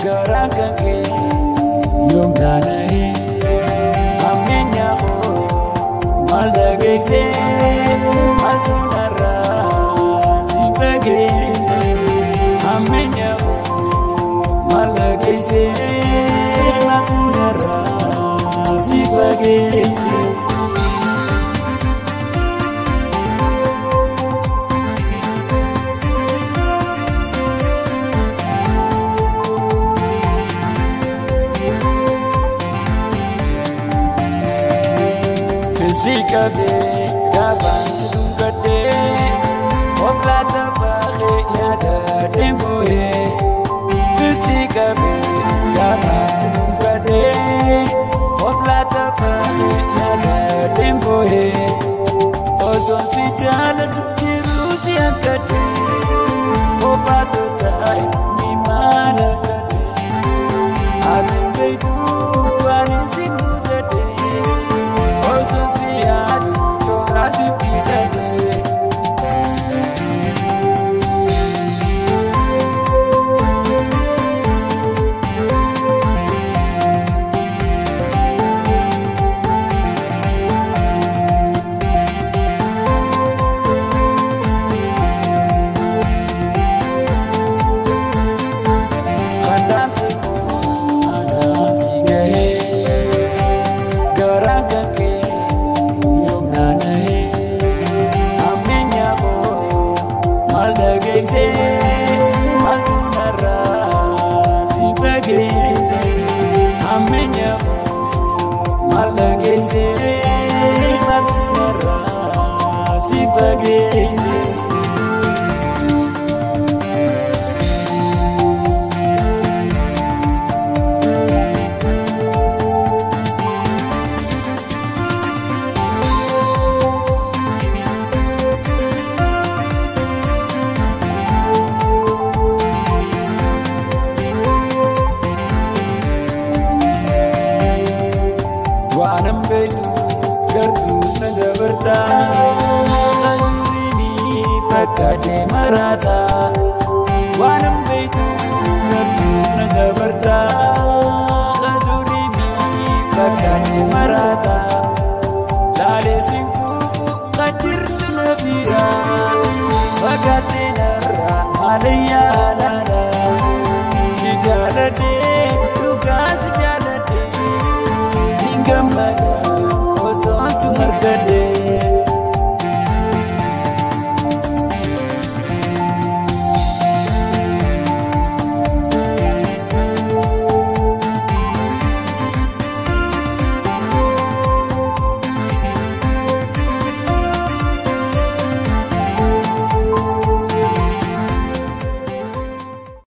Garakake yom danae amenya o maldagese altunara sibagese amenya o maldagese altunara sibagese Sikabe gaban dungade oblata bare yada demboe Sikabe gaban dungade oblata bare yada demboe Oson sijala dukiruzi akade obato tai mimana kade Atimbetu anisi mudade Oson Kade marata wanam beitu nadus nadabarta azurini kade marata lale sim